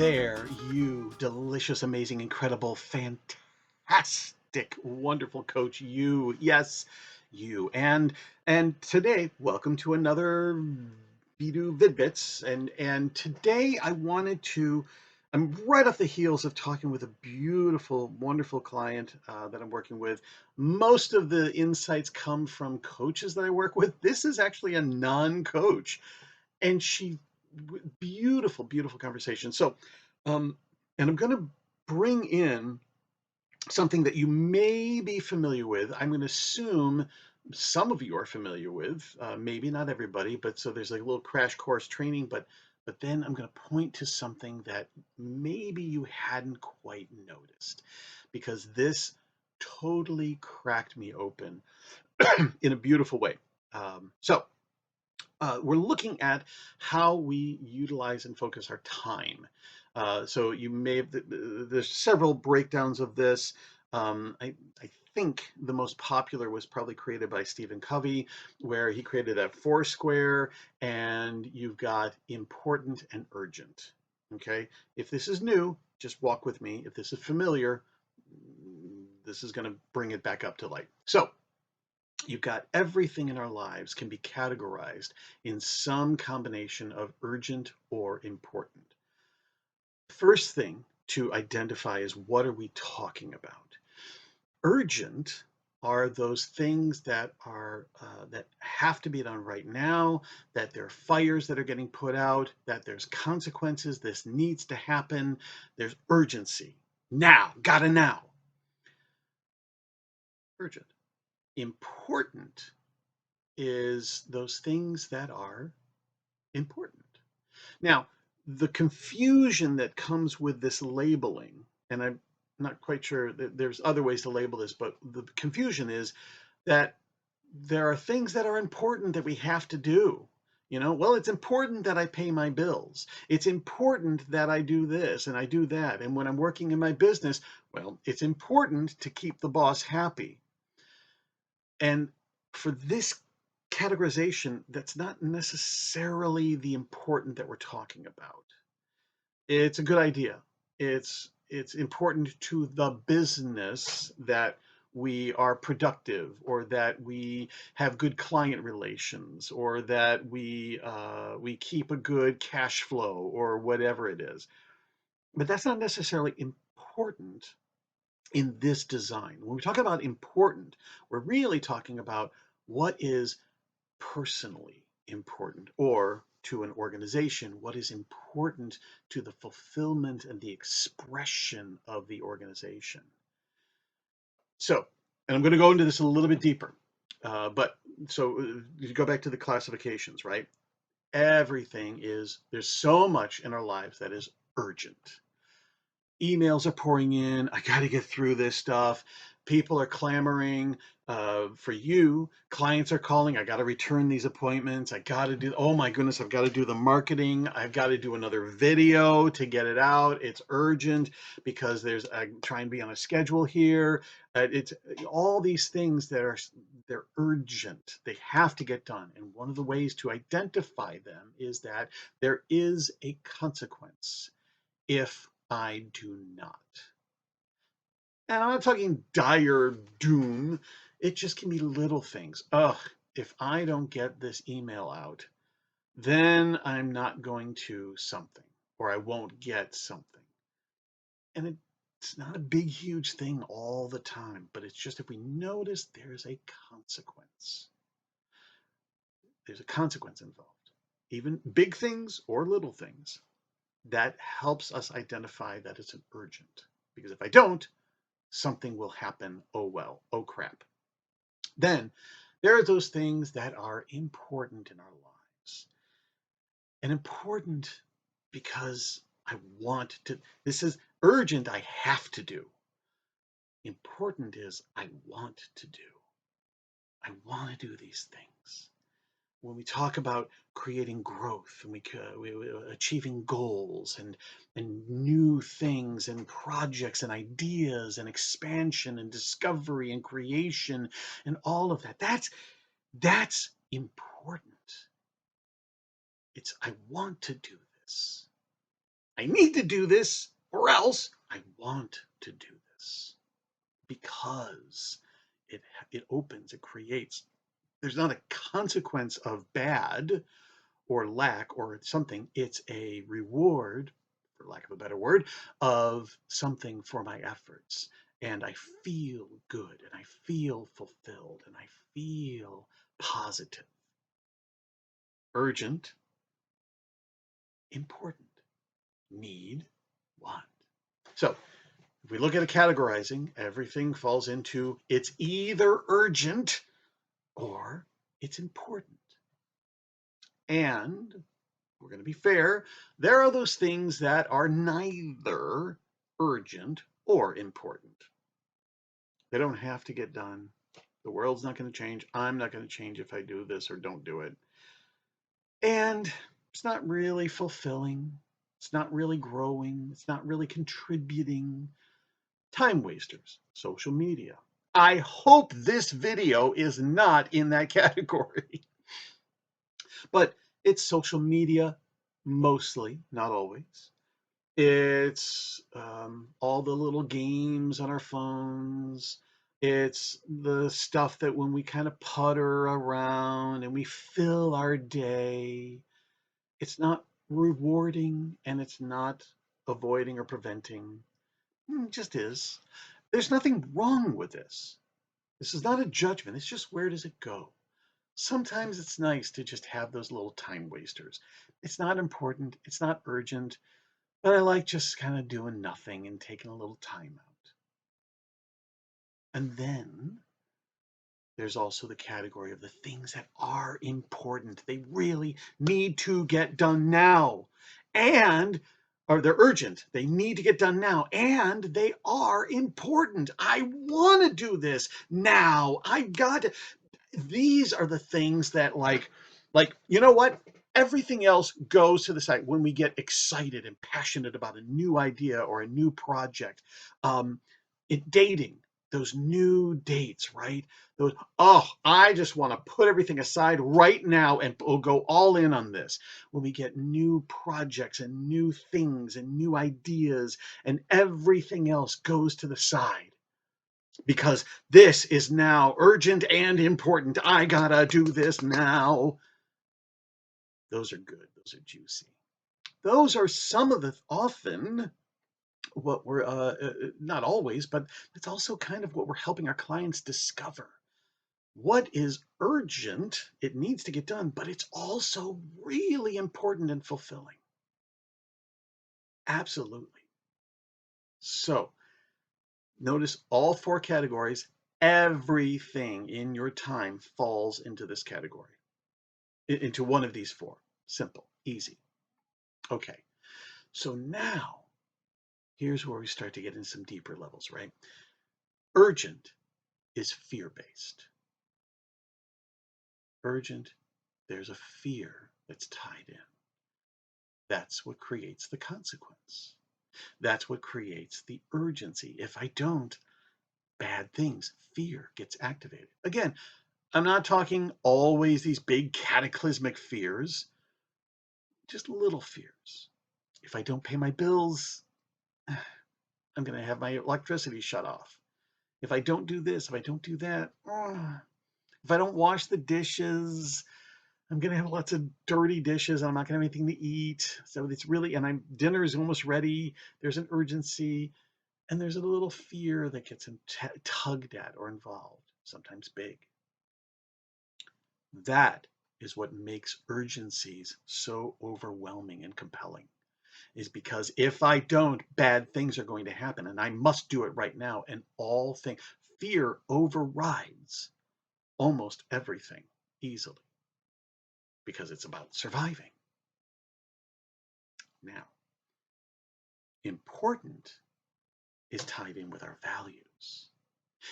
there, you delicious, amazing, incredible, fantastic, wonderful coach. You, yes, you. And today, welcome to another Bidu Vidbits. And today I wanted to. I'm right off the heels of talking with a beautiful, wonderful client that I'm working with. Most of the insights come from coaches that I work with. This is actually a non-coach, and she beautiful, beautiful conversation. So, and I'm going to bring in something that you may be familiar with. I'm going to assume some of you are familiar with, maybe not everybody, but so there's like a little crash course training, but then I'm going to point to something that maybe you hadn't quite noticed, because this totally cracked me open in a beautiful way. We're looking at how we utilize and focus our time. So you may have, there's several breakdowns of this. I think the most popular was probably created by Steven Covey, where he created that four square, and you've got important and urgent. Okay, if this is new, just walk with me. If this is familiar, this is going to bring it back up to light. So you've got everything in our lives can be categorized in some combination of urgent or important. First thing to identify is, what are we talking about? Urgent are those things that are that have to be done right now, that there are fires that are getting put out, that there's consequences, this needs to happen, there's urgency. Now, gotta now. Urgent. Important is those things that are important. Now, the confusion that comes with this labeling, and I'm not quite sure that there's other ways to label this, but the confusion is that there are things that are important that we have to do. Well, it's important that I pay my bills. It's important that I do this and I do that. And when I'm working in my business, well, it's important to keep the boss happy. And for this categorization, that's not necessarily the important that we're talking about. It's a good idea. It's important to the business that we are productive, or that we have good client relations, or that we keep a good cash flow, or whatever it is. But that's not necessarily important in this design. When we talk about important, we're really talking about what is personally important, or to an organization, what is important to the fulfillment and the expression of the organization. So, and I'm going to go into this a little bit deeper, but so you go back to the classifications, right? There's so much in our lives that is urgent. Emails are pouring in. I got to get through this stuff. People are clamoring for you. Clients are calling. I got to return these appointments. I got to do, oh my goodness, I've got to do the marketing. I've got to do another video to get it out. It's urgent because I'm trying to be on a schedule here. It's all these things they're urgent. They have to get done. And one of the ways to identify them is that there is a consequence if I do not. And I'm not talking dire doom. It just can be little things. Ugh, if I don't get this email out, then I'm not going to something, or I won't get something. And it's not a big, huge thing all the time, but it's just, if we notice there's a consequence, there's a consequence involved, even big things or little things, that helps us identify that it's an urgent. Because if I don't, something will happen. Oh well, oh crap. Then there are those things that are important in our lives. And important because I want to, this is urgent, I have to do. Important is I want to do. I want to do these things. When we talk about creating growth, and we achieving goals, and new things and projects and ideas and expansion and discovery and creation and all of that, that's important. It's, I want to do this. I need to do this or else I want to do this, because it opens, it creates. There's not a consequence of bad or lack or something. It's a reward, for lack of a better word, of something for my efforts. And I feel good and I feel fulfilled and I feel positive. Urgent, important, need, want. So if we look at a categorizing, everything falls into it's either urgent or it's important. And we're going to be fair, there are those things that are neither urgent or important. They don't have to get done. The world's not going to change. I'm not going to change if I do this or don't do it. And it's not really fulfilling. It's not really growing. It's not really contributing. Time wasters, social media. I hope this video is not in that category. But it's social media mostly, not always. It's all the little games on our phones. It's the stuff that when we kind of putter around and we fill our day, it's not rewarding and it's not avoiding or preventing. It just is. There's nothing wrong with this. This is not a judgment. It's just, where does it go? Sometimes it's nice to just have those little time wasters. It's not important. It's not urgent. But I like just kind of doing nothing and taking a little time out. And then there's also the category of the things that are important. They really need to get done now. Or they're urgent. They need to get done now. And they are important. I want to do this now. These are the things that you know what? Everything else goes to the side when we get excited and passionate about a new idea or a new project. Dating, those new dates, right? I just want to put everything aside right now and we'll go all in on this. When we get new projects and new things and new ideas, and everything else goes to the side, because this is now urgent and important. I gotta do this now. Those are good. Those are juicy. Those are some of the often what we're not always, but it's also kind of what we're helping our clients discover. What is urgent? It needs to get done, but it's also really important and fulfilling. Absolutely. So notice all four categories. Everything in your time falls into this category, into one of these four. Simple, easy. Okay, so now here's where we start to get into some deeper levels, right? Urgent is fear-based. Urgent, there's a fear that's tied in. That's what creates the consequence. That's what creates the urgency. If I don't, bad things, fear gets activated. Again, I'm not talking always these big cataclysmic fears, just little fears. If I don't pay my bills, I'm going to have my electricity shut off. If I don't do this, if I don't do that, if I don't wash the dishes, I'm going to have lots of dirty dishes and I'm not going to have anything to eat. So it's really, and dinner is almost ready. There's an urgency and there's a little fear that gets tugged at or involved, sometimes big. That is what makes urgencies so overwhelming and compelling, is because if I don't, bad things are going to happen and I must do it right now. And fear overrides almost everything easily because it's about surviving. Now, important is tied in with our values.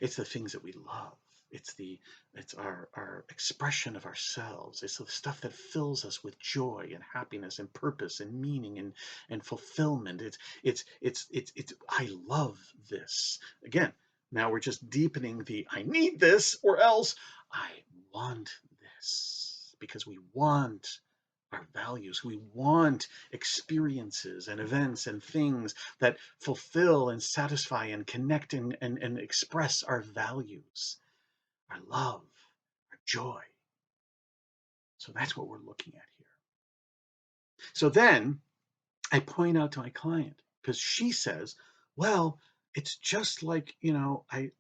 It's the things that we love. It's our expression of ourselves. It's the stuff that fills us with joy and happiness and purpose and meaning and fulfillment. I love this. Again, now we're just deepening the I need this or else I want this, because we want our values. We want experiences and events and things that fulfill and satisfy and connect and express our values, our love, our joy. So that's what we're looking at here. So then I point out to my client, because she says, well, it's just like, I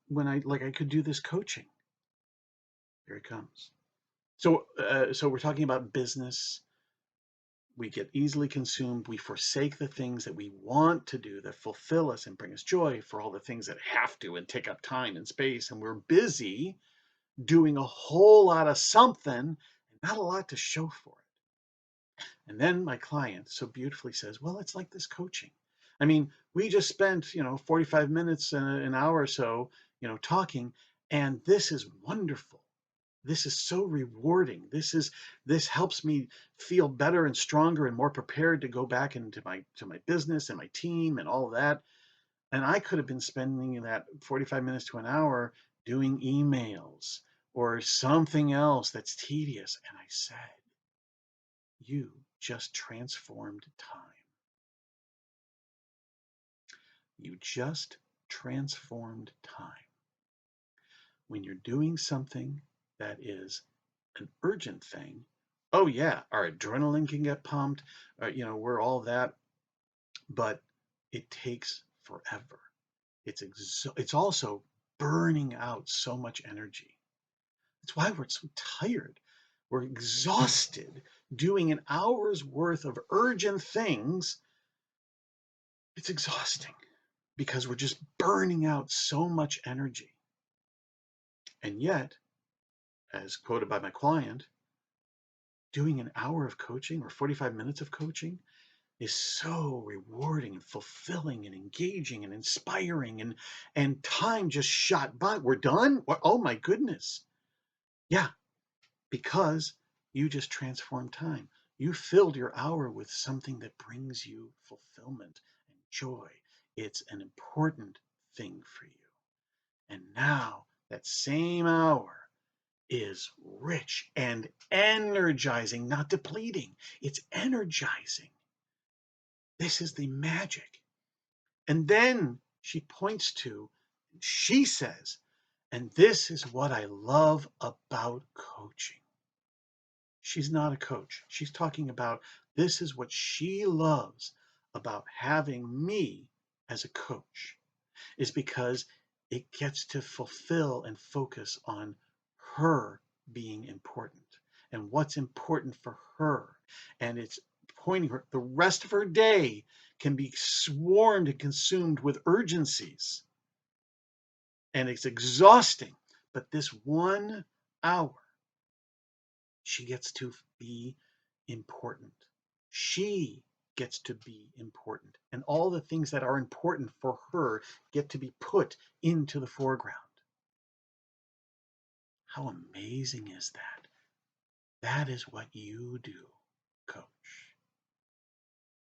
could do this coaching. Here it comes. So we're talking about business. We get easily consumed. We forsake the things that we want to do that fulfill us and bring us joy for all the things that have to and take up time and space. And we're busy doing a whole lot of something and not a lot to show for it. And then my client so beautifully says, well, it's like this coaching. I mean, we just spent, 45 minutes, an hour or so, talking, and this is wonderful. This is so rewarding. This helps me feel better and stronger and more prepared to go back into my business and my team and all of that. And I could have been spending that 45 minutes to an hour doing emails or something else that's tedious. And I said, you just transformed time. You just transformed time. When you're doing something that is an urgent thing, oh yeah, our adrenaline can get pumped, we're all that, but it takes forever. It's also burning out so much energy. That's why we're so tired. We're exhausted doing an hour's worth of urgent things. It's exhausting because we're just burning out so much energy. And yet, as quoted by my client, doing an hour of coaching or 45 minutes of coaching is so rewarding and fulfilling and engaging and inspiring, and time just shot by. We're done? Oh my goodness. Yeah, because you just transformed time. You filled your hour with something that brings you fulfillment and joy. It's an important thing for you. And now that same hour is rich and energizing, not depleting. It's energizing. This is the magic. And then she says, and this is what I love about coaching. She's not a coach. She's talking about this is what she loves about having me as a coach, is because it gets to fulfill and focus on her being important and what's important for her. And it's pointing her, the rest of her day can be swarmed and consumed with urgencies. And it's exhausting. But this 1 hour, she gets to be important. She gets to be important. And all the things that are important for her get to be put into the foreground. How amazing is that? That is what you do, coach.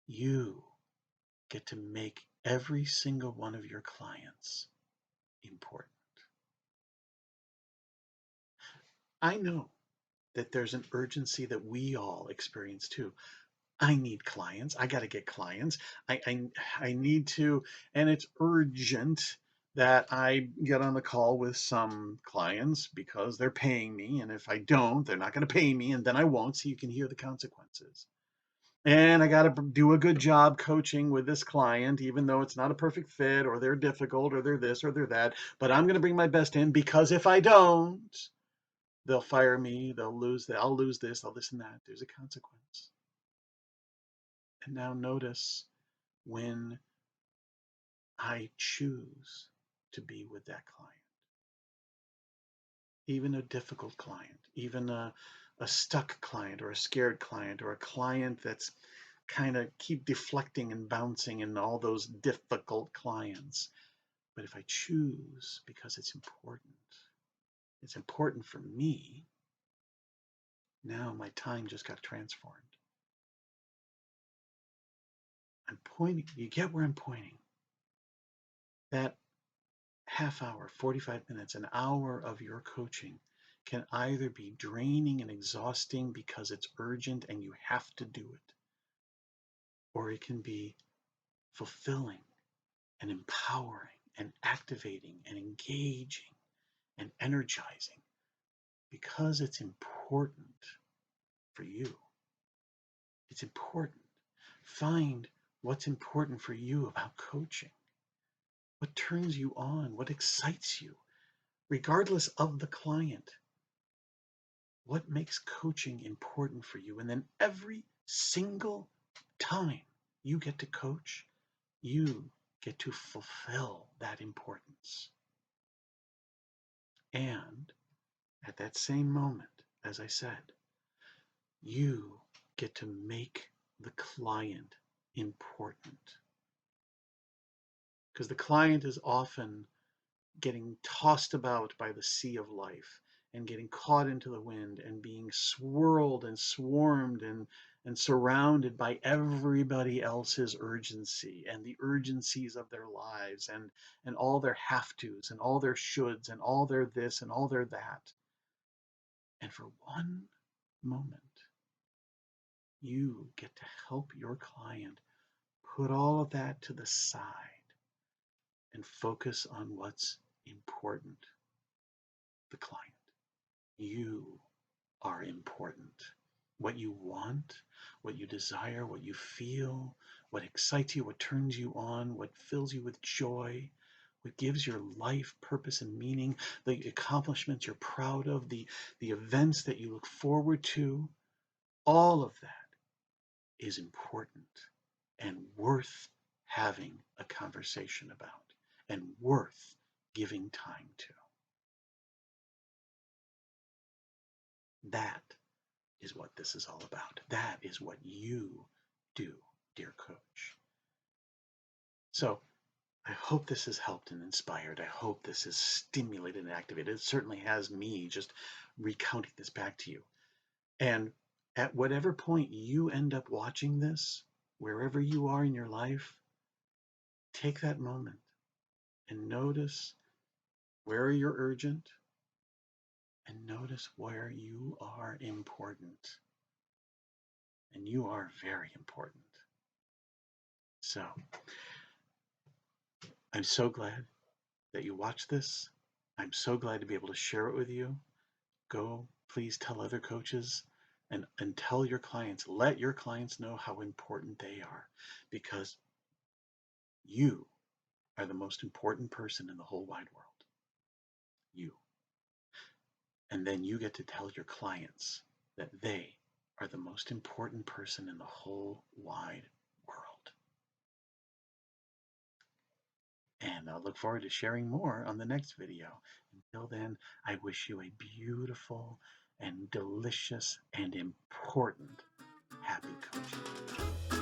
You get to make every single one of your clients important. I know that there's an urgency that we all experience too. I need clients. I got to get clients. I need to, and it's urgent that I get on the call with some clients because they're paying me. And if I don't, they're not going to pay me, and then I won't. So you can hear the consequences. And I got to do a good job coaching with this client, even though it's not a perfect fit, or they're difficult, or they're this, or they're that. But I'm going to bring my best in, because if I don't, they'll fire me. I'll lose this, all this and that. There's a consequence. And now notice when I choose to be with that client, even a difficult client, even a stuck client, or a scared client, or a client that's kind of keep deflecting and bouncing, and all those difficult clients. But if I choose, because it's important for me, now my time just got transformed. I'm pointing, you get where I'm pointing? That half hour, 45 minutes, an hour of your coaching can either be draining and exhausting because it's urgent and you have to do it, or it can be fulfilling and empowering and activating and engaging and energizing because it's important for you. It's important. Find what's important for you about coaching. What turns you on? What excites you? Regardless of the client, what makes coaching important for you? And then every single time you get to coach, you get to fulfill that importance. And at that same moment, as I said, you get to make the client important. Because the client is often getting tossed about by the sea of life and getting caught into the wind and being swirled and swarmed and surrounded by everybody else's urgency and the urgencies of their lives and all their have tos and all their shoulds and all their this and all their that. And for one moment, you get to help your client put all of that to the side and focus on what's important. The client. You are important. What you want, what you desire, what you feel, what excites you, what turns you on, what fills you with joy, what gives your life purpose and meaning, the accomplishments you're proud of, the events that you look forward to, all of that is important and worth having a conversation about and worth giving time to. That is what this is all about. That is what you do, dear coach. So I hope this has helped and inspired. I hope this has stimulated and activated. It certainly has me just recounting this back to you. And at whatever point you end up watching this, wherever you are in your life, take that moment and notice where you're urgent and notice where you are important. And you are very important. So I'm so glad that you watched this. I'm so glad to be able to share it with you. Go, please tell other coaches and tell your clients, let your clients know how important they are, because you are the most important person in the whole wide world. You. And then you get to tell your clients that they are the most important person in the whole wide world. And I'll look forward to sharing more on the next video. Until then, I wish you a beautiful and delicious and important happy coaching.